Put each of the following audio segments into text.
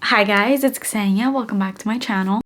Hi guys, it's Xenia. Welcome back to my channel.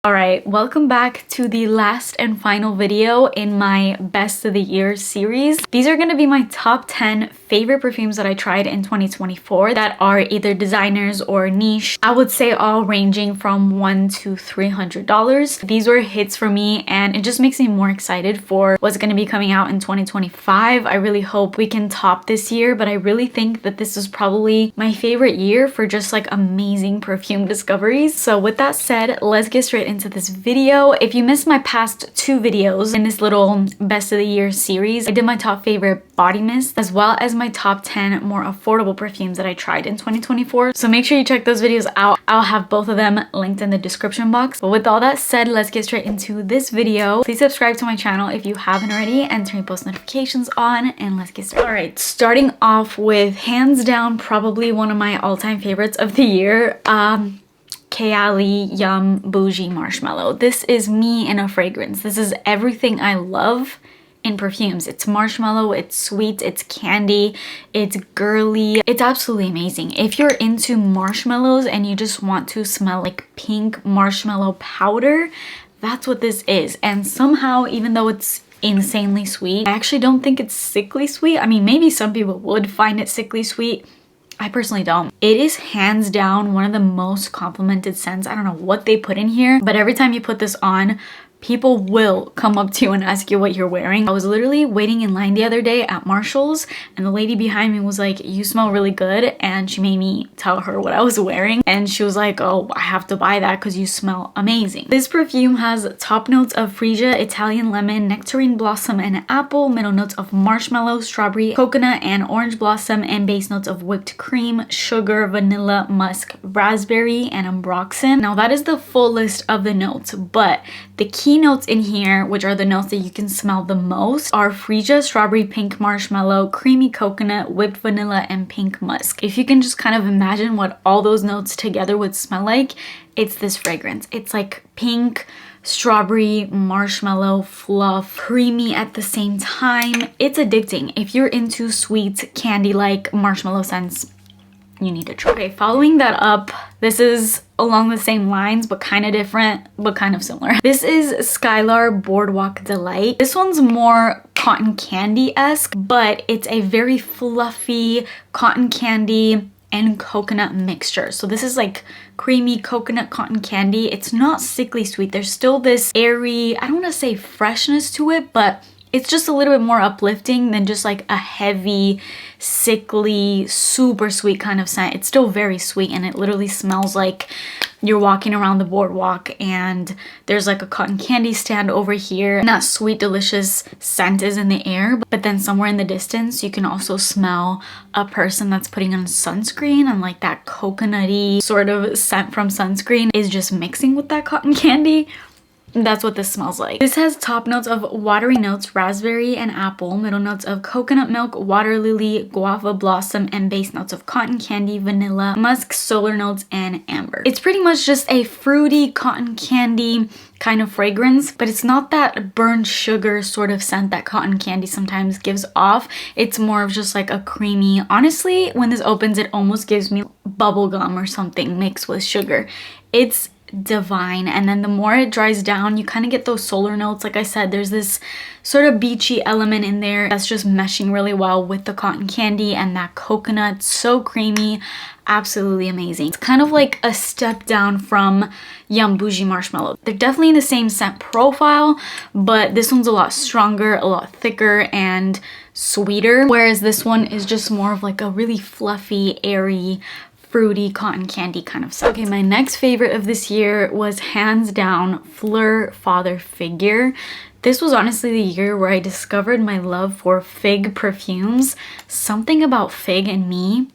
Alright, welcome back to the last and final video in my best of the year series. These are going to be my top 10 favorite perfumes that I tried in 2024 that are either designers or niche. I would say all ranging from $100 to $300. These were hits for me and it just makes me more excited for what's going to be coming out in 2025. I really hope we can top this year, but I really think that this is probably my favorite year for just like amazing perfume discoveries. So with that said, let's get straight into this video. If you missed my past two videos in this little best of the year series, I did my top favorite body mist as well as my top 10 more affordable perfumes that I tried in 2024. So make sure you check those videos out. I'll have both of them linked in the description box. But with all that said, let's get straight into this video. Please subscribe to my channel if you haven't already and turn post notifications on, and let's get started. All right, starting off with hands down probably one of my all-time favorites of the year. Kayali Yum Bougie Marshmallow. This is me in a fragrance. This is everything I love in perfumes. It's marshmallow, it's sweet, it's candy, it's girly. It's absolutely amazing. If you're into marshmallows and you just want to smell like pink marshmallow powder, that's what this is. And somehow, even though it's insanely sweet, I actually don't think it's sickly sweet. I mean, maybe some people would find it sickly sweet. I personally don't. It is hands down one of the most complimented scents. I don't know what they put in here, but every time you put this on, people will come up to you and ask you what you're wearing. I was literally waiting in line the other day at Marshall's and the lady behind me was like, "You smell really good," and she made me tell her what I was wearing and she was like, "Oh, I have to buy that because you smell amazing." This perfume has top notes of freesia, Italian lemon, nectarine blossom and apple, middle notes of marshmallow, strawberry, coconut and orange blossom, and base notes of whipped cream, sugar, vanilla, musk, raspberry and ambroxan. Now that is the full list of the notes, but the key notes in here, which are the notes that you can smell the most, are freesia, strawberry, pink marshmallow, creamy coconut, whipped vanilla, and pink musk. If you can just kind of imagine what all those notes together would smell like, it's this fragrance. It's like pink, strawberry, marshmallow, fluff, creamy at the same time. It's addicting. If you're into sweet candy-like marshmallow scents, you need to try. Okay, following that up, this is along the same lines but kind of different but kind of similar. This is Skylar Boardwalk Delight. This one's more cotton candy-esque, but it's a very fluffy cotton candy and coconut mixture. So this is like creamy coconut cotton candy. It's not sickly sweet. There's still this airy, I don't want to say freshness to it, but it's just a little bit more uplifting than just like a heavy, sickly, super sweet kind of scent. It's still very sweet and it literally smells like you're walking around the boardwalk and there's like a cotton candy stand over here and that sweet, delicious scent is in the air. But then somewhere in the distance, you can also smell a person that's putting on sunscreen, and like that coconutty sort of scent from sunscreen is just mixing with that cotton candy. That's what this smells like. This has top notes of watery notes, raspberry and apple, middle notes of coconut milk, water lily, guava blossom, and base notes of cotton candy, vanilla, musk, solar notes, and amber. It's pretty much just a fruity cotton candy kind of fragrance, but it's not that burnt sugar sort of scent that cotton candy sometimes gives off. It's more of just like a creamy, honestly, when this opens, it almost gives me bubble gum or something mixed with sugar. It's divine. And then the more it dries down, you kind of get those solar notes. Like I said, there's this sort of beachy element in there that's just meshing really well with the cotton candy and that coconut. So creamy, absolutely amazing. It's kind of like a step down from Yum Bougie Marshmallow. They're definitely the same scent profile, but this one's a lot stronger, a lot thicker and sweeter, whereas this one is just more of like a really fluffy, airy, fruity cotton candy kind of stuff. Okay, my next favorite of this year was hands down Phlur Father Figure. This was honestly the year where I discovered my love for fig perfumes. Something about fig and me,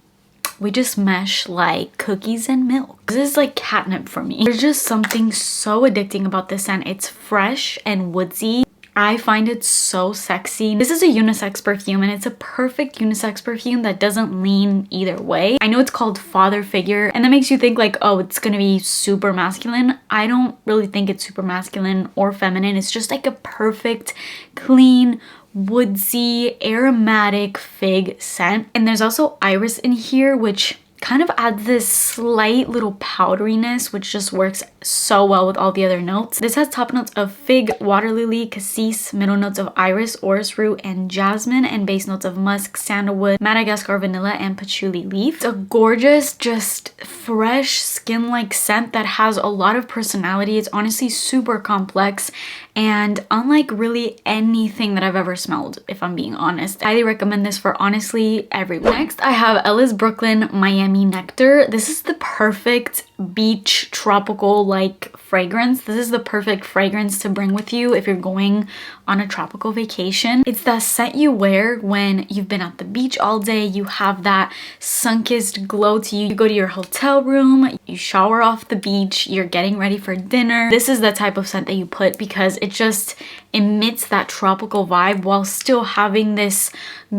we just mesh like cookies and milk. This is like catnip for me. There's just something so addicting about this scent. It's fresh and woodsy. I find it so sexy. This is a unisex perfume and it's a perfect unisex perfume that doesn't lean either way. I know it's called Father Figure and that makes you think like, oh, it's gonna be super masculine. I don't really think it's super masculine or feminine. It's just like a perfect, clean, woodsy, aromatic fig scent. And there's also iris in here, which kind of adds this slight little powderiness, which just works so well with all the other notes. This has top notes of fig, water lily, cassis, middle notes of iris, orris root, and jasmine, and base notes of musk, sandalwood, Madagascar vanilla, and patchouli leaf. It's a gorgeous, just fresh, skin-like scent that has a lot of personality. It's honestly super complex and unlike really anything that I've ever smelled, if I'm being honest. I highly recommend this for honestly everyone. Next, I have Ellis Brooklyn Miami Nectar. This is the perfect beach tropical like fragrance. This is the perfect fragrance to bring with you if you're going on a tropical vacation. It's that scent you wear when you've been at the beach all day, you have that sun-kissed glow to you. You go to your hotel room, you shower off the beach, you're getting ready for dinner. This is the type of scent that you put because it just emits that tropical vibe while still having this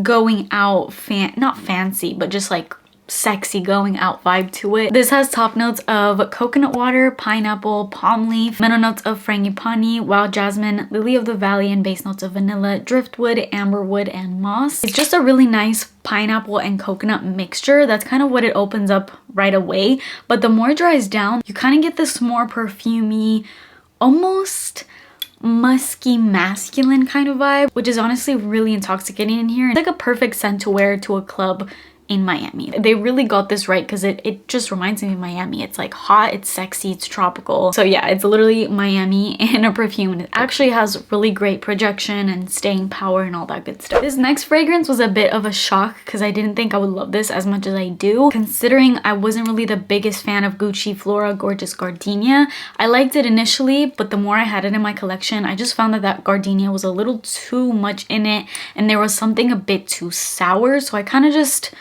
going out, not fancy, but just like sexy going out vibe to it. This has top notes of coconut water, pineapple, palm leaf, middle notes of frangipani, wild jasmine, lily of the valley, and base notes of vanilla, driftwood, amberwood, and moss. It's just a really nice pineapple and coconut mixture. That's kind of what it opens up right away. But the more it dries down, you kind of get this more perfumey, almost musky masculine kind of vibe, which is honestly really intoxicating in here. It's like a perfect scent to wear to a club in Miami. They really got this right because it just reminds me of Miami. It's like hot, it's sexy, it's tropical. So yeah, it's literally Miami in a perfume, and it actually has really great projection and staying power and all that good stuff. This next fragrance was a bit of a shock because I didn't think I would love this as much as I do, considering I wasn't really the biggest fan of Gucci Flora Gorgeous Gardenia. I liked it initially, but the more I had it in my collection, I just found that that gardenia was a little too much in it, and there was something a bit too sour, so I kind of just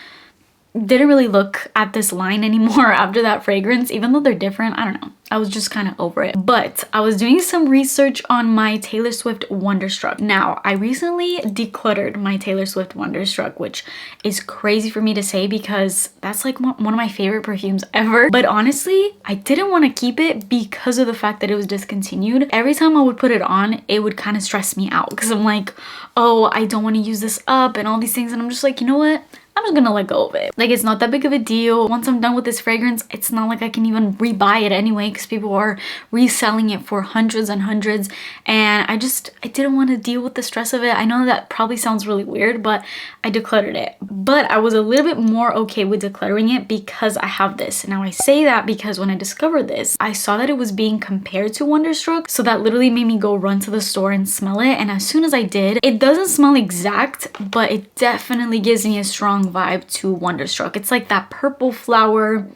didn't really look at this line anymore after that fragrance. Even though they're different, I don't know, I was just kind of over it. But I was doing some research on my Taylor Swift Wonderstruck. Now, I recently decluttered my Taylor Swift Wonderstruck, which is crazy for me to say because that's like one of my favorite perfumes ever. But honestly, I didn't want to keep it because of the fact that it was discontinued. Every time I would put it on, it would kind of stress me out because I'm like, oh, I don't want to use this up and all these things. And I'm just like, you know what? I'm just gonna let go of it. Like, it's not that big of a deal. Once I'm done with this fragrance, it's not like I can even rebuy it anyway because people are reselling it for hundreds and hundreds, and I didn't want to deal with the stress of it. I know that probably sounds really weird, but I decluttered it. But I was a little bit more okay with decluttering it because I have this. Now I say that because when I discovered this, I saw that it was being compared to Wonderstruck, so that literally made me go run to the store and smell it. And as soon as I did, it doesn't smell exact, but it definitely gives me a strong vibe to Wonderstruck. It's like that purple flower.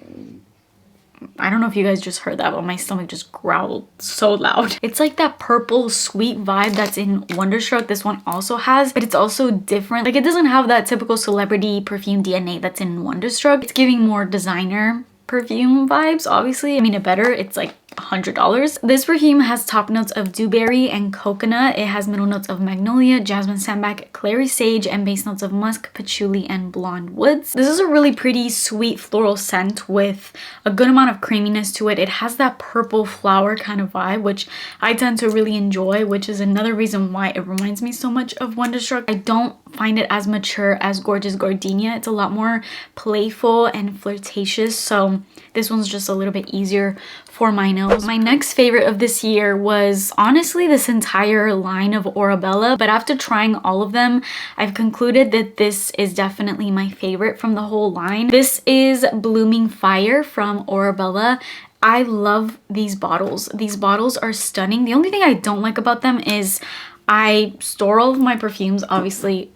I don't know if you guys just heard that, but my stomach just growled so loud. It's like that purple sweet vibe that's in Wonderstruck. This one also has, but it's also different. Like, it doesn't have that typical celebrity perfume DNA that's in Wonderstruck. It's giving more designer perfume vibes, obviously. I mean, it better. It's like $100. This perfume has top notes of dewberry and coconut. It has middle notes of magnolia, jasmine sambac, clary sage, and base notes of musk, patchouli, and blonde woods. This is a really pretty sweet floral scent with a good amount of creaminess to it. It has that purple flower kind of vibe, which I tend to really enjoy, which is another reason why it reminds me so much of Wonderstruck. I don't find it as mature as Gorgeous Gardenia. It's a lot more playful and flirtatious, so this one's just a little bit easier for my nose. My next favorite of this year was honestly this entire line of Orabella, but after trying all of them, I've concluded that this is definitely my favorite from the whole line. This is Blooming Fire from Orabella. I love these bottles. These bottles are stunning. The only thing I don't like about them is I store all of my perfumes obviously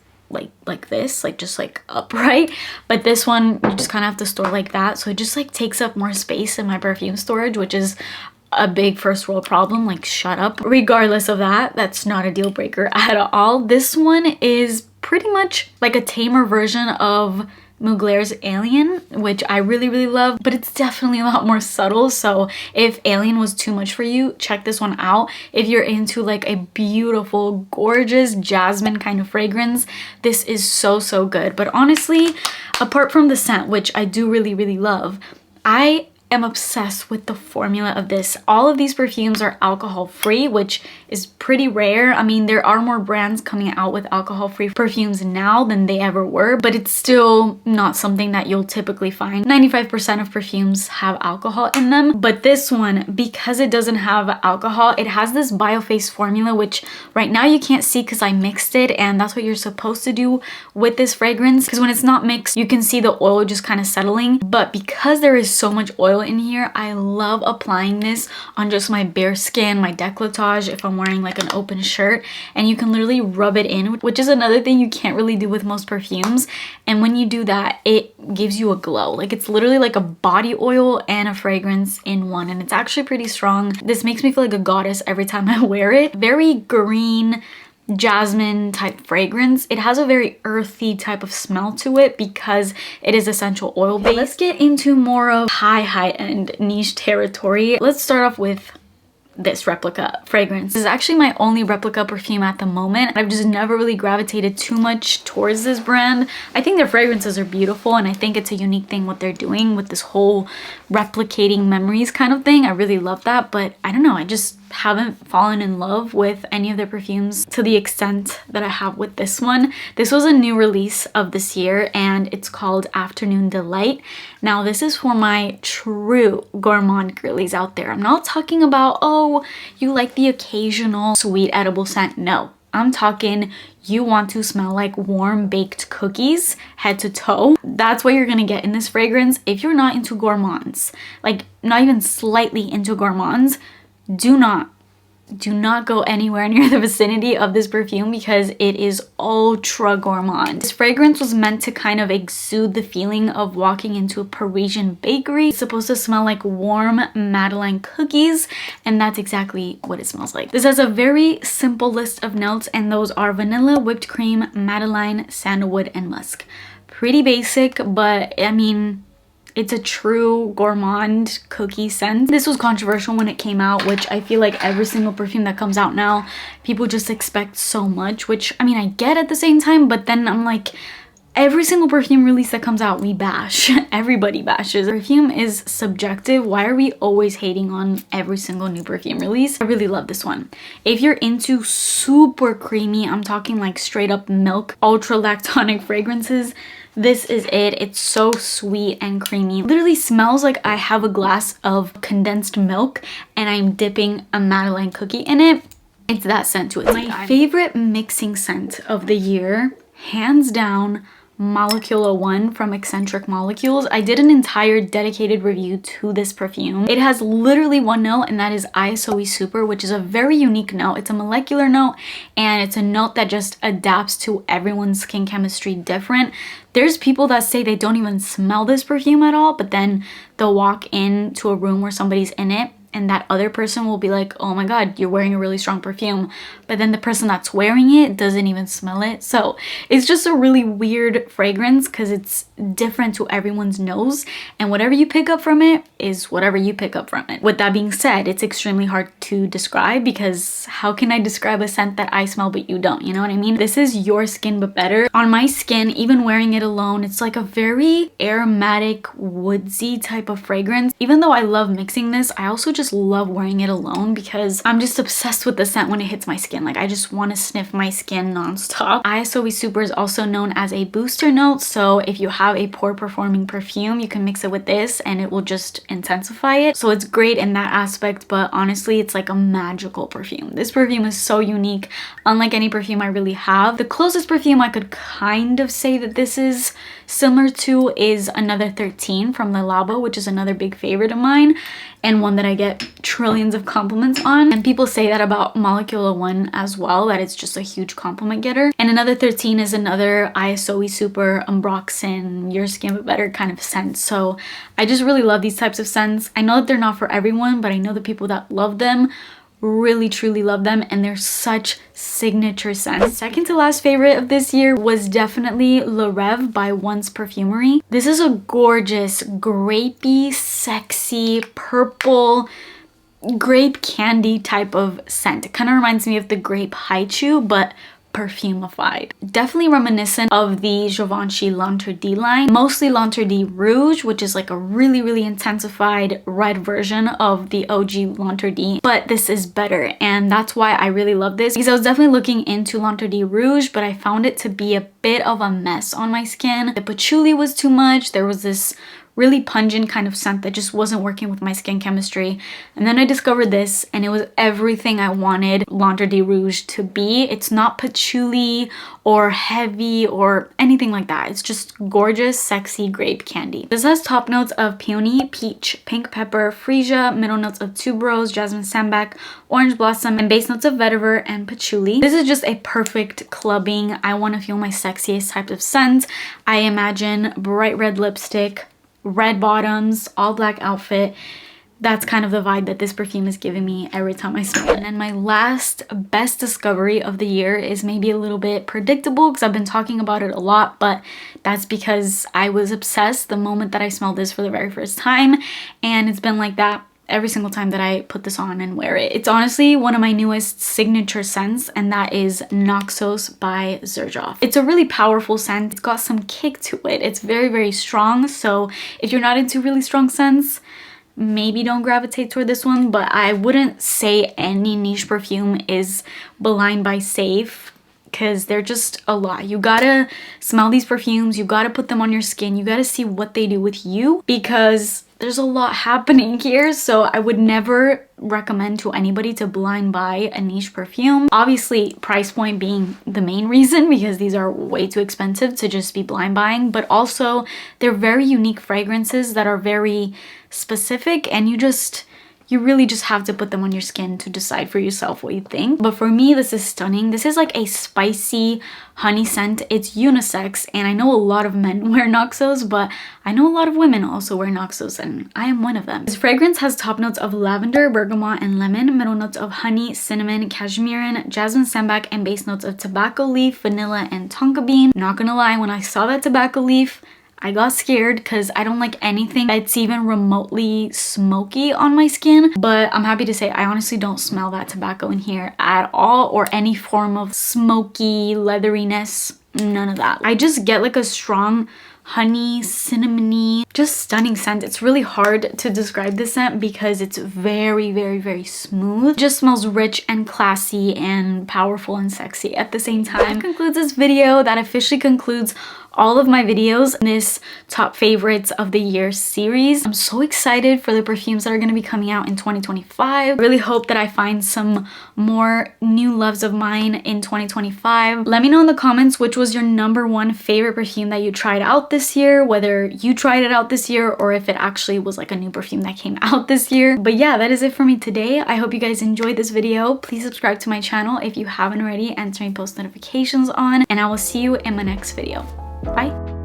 like this, like just like upright, but this one you just kind of have to store like that, so it just like takes up more space in my perfume storage, which is a big first world problem. Like, shut up. Regardless of that, that's not a deal breaker at all. This one is pretty much like a tamer version of Mugler's Alien, which I really love, but it's definitely a lot more subtle. So if Alien was too much for you, check this one out. If you're into like a beautiful, gorgeous jasmine kind of fragrance, this is so good. But honestly, apart from the scent, which I do really love, I am obsessed with the formula of this. All of these perfumes are alcohol free, which is pretty rare. I mean, there are more brands coming out with alcohol free perfumes now than they ever were, but it's still not something that you'll typically find. 95% of perfumes have alcohol in them, but this one, because it doesn't have alcohol, it has this biophase formula, which right now you can't see because I mixed it, and that's what you're supposed to do with this fragrance, because when it's not mixed, you can see the oil just kind of settling. But because there is so much oil in here, I love applying this on just my bare skin, my décolletage, if I'm wearing like an open shirt, and you can literally rub it in, which is another thing you can't really do with most perfumes. And when you do that, it gives you a glow. Like, it's literally like a body oil and a fragrance in one, and it's actually pretty strong. This makes me feel like a goddess every time I wear it. Very green, jasmine type fragrance. It has a very earthy type of smell to it because it is essential oil based. Let's get into more of high-end niche territory. Let's start off with this Replica fragrance. This is actually my only Replica perfume at the moment. I've just never really gravitated too much towards this brand. I think their fragrances are beautiful, and I think it's a unique thing what they're doing with this whole replicating memories kind of thing. I really love that, but I don't know, I just haven't fallen in love with any of their perfumes to the extent that I have with this one. This was a new release of this year, and it's called Afternoon Delight. Now, this is for my true gourmand girlies out there. I'm not talking about, oh, you like the occasional sweet edible scent. No, I'm talking you want to smell like warm baked cookies head to toe. That's what you're gonna get in this fragrance. If you're not into gourmands, like not even slightly into gourmands, do not go anywhere near the vicinity of this perfume because it is ultra gourmand. This fragrance was meant to kind of exude the feeling of walking into a Parisian bakery. It's supposed to smell like warm Madeleine cookies, and that's exactly what it smells like. This has a very simple list of notes, and those are vanilla, whipped cream, Madeleine, sandalwood, and musk. Pretty basic, but I mean, it's a true gourmand cookie scent. This was controversial when it came out, which I feel like every single perfume that comes out now, people just expect so much, which I mean, I get at the same time, but then I'm like, every single perfume release that comes out, we bash. Everybody bashes. Perfume is subjective. Why are we always hating on every single new perfume release? I really love this one. If you're into super creamy, I'm talking like straight up milk, ultra lactonic fragrances, this is it. It's so sweet and creamy. Literally smells like I have a glass of condensed milk and I'm dipping a Madeleine cookie in it. It's that scent to it. My favorite mixing scent of the year, hands down, Molecule 01 from Escentric Molecules. I did an entire dedicated review to this perfume. It has literally one note, and that is ISOE Super, which is a very unique note. It's a molecular note, and it's a note that just adapts to everyone's skin chemistry different. There's people that say they don't even smell this perfume at all, but then they'll walk into a room where somebody's in it, and that other person will be like, oh my god, you're wearing a really strong perfume, but then the person that's wearing it doesn't even smell it. So it's just a really weird fragrance because it's different to everyone's nose, and whatever you pick up from it is whatever you pick up from it. With that being said, it's extremely hard to describe because how can I describe a scent that I smell but you don't? You know what I mean? This is your skin but better. On my skin, even wearing it alone, it's like a very aromatic, woodsy type of fragrance. Even though I love mixing this, I also just love wearing it alone because I'm just obsessed with the scent when it hits my skin. Like, I just want to sniff my skin nonstop. ISOE Super is also known as a booster note, so if you have a poor performing perfume, you can mix it with this and it will just intensify it. So it's great in that aspect, but honestly, it's like a magical perfume. This perfume is so unique, unlike any perfume I really have. The closest perfume I could kind of say that this is similar to is Another 13 from Le Labo, which is another big favorite of mine and one that I get trillions of compliments on. And people say that about Molecule 01 as well, that it's just a huge compliment getter. And Another 13 is another ISOE Super, Umbroxin, Your Skin But Better kind of scent. So I just really love these types of scents. I know that they're not for everyone, but I know the people that love them really truly love them, and they're such signature scents. Second to last favorite of this year was definitely Le Rev by Once Perfumery. This is a gorgeous, grapey, sexy, purple, grape candy type of scent. It kind of reminds me of the grape haichu, but perfumified. Definitely reminiscent of the Givenchy L'Interdit line, mostly L'Interdit Rouge, which is like a really intensified red version of the OG L'Interdit, but this is better, and that's why I really love this, because I was definitely looking into L'Interdit Rouge, but I found it to be a bit of a mess on my skin. The patchouli was too much. There was this really pungent kind of scent that just wasn't working with my skin chemistry. And then I discovered this, and it was everything I wanted L'Interdit Rouge to be. It's not patchouli or heavy or anything like that. It's just gorgeous, sexy grape candy. This has top notes of peony, peach, pink pepper, freesia, middle notes of tuberose, jasmine sambac, orange blossom, and base notes of vetiver and patchouli. This is just a perfect clubbing, I want to feel my sexiest type of scent. I imagine bright red lipstick, red bottoms, all black outfit. That's kind of the vibe that this perfume is giving me every time I smell it. And then my last best discovery of the year is maybe a little bit predictable because I've been talking about it a lot, but that's because I was obsessed the moment that I smelled this for the very first time, and it's been like that every single time that I put this on and wear it. It's honestly one of my newest signature scents, and that is Naxos by Xerjoff. It's a really powerful scent. It's got some kick to it. It's very strong, so if you're not into really strong scents, maybe don't gravitate toward this one, but I wouldn't say any niche perfume is blind buy safe, because they're just a lot. You gotta smell these perfumes, you gotta put them on your skin, you gotta see what they do with you, because there's a lot happening here. So I would never recommend to anybody to blind buy a niche perfume. Obviously, price point being the main reason, because these are way too expensive to just be blind buying, but also they're very unique fragrances that are very specific, and you really just have to put them on your skin to decide for yourself what you think. But for me, this is stunning. This is like a spicy honey scent. It's unisex, and I know a lot of men wear Naxos, but I know a lot of women also wear Naxos, and I am one of them. This fragrance has top notes of lavender, bergamot, and lemon, middle notes of honey, cinnamon, cashmere, jasmine sambac, and base notes of tobacco leaf, vanilla, and tonka bean. Not gonna lie, when I saw that tobacco leaf, I got scared because I don't like anything that's even remotely smoky on my skin, but I'm happy to say I honestly don't smell that tobacco in here at all, or any form of smoky leatheriness, none of that. I just get like a strong honey, cinnamony, just stunning scent. It's really hard to describe this scent because it's very smooth. It just smells rich and classy and powerful and sexy at the same time. That concludes this video. That officially concludes all of my videos in this top favorites of the year series. I'm so excited for the perfumes that are going to be coming out in 2025. I really hope that I find some more new loves of mine in 2025. Let me know in the comments which was your #1 favorite perfume that you tried out this year, whether you tried it out this year or if it actually was like a new perfume that came out this year. But yeah, that is it for me today. I hope you guys enjoyed this video. Please subscribe to my channel if you haven't already and turn post notifications on, and I will see you in my next video. Bye.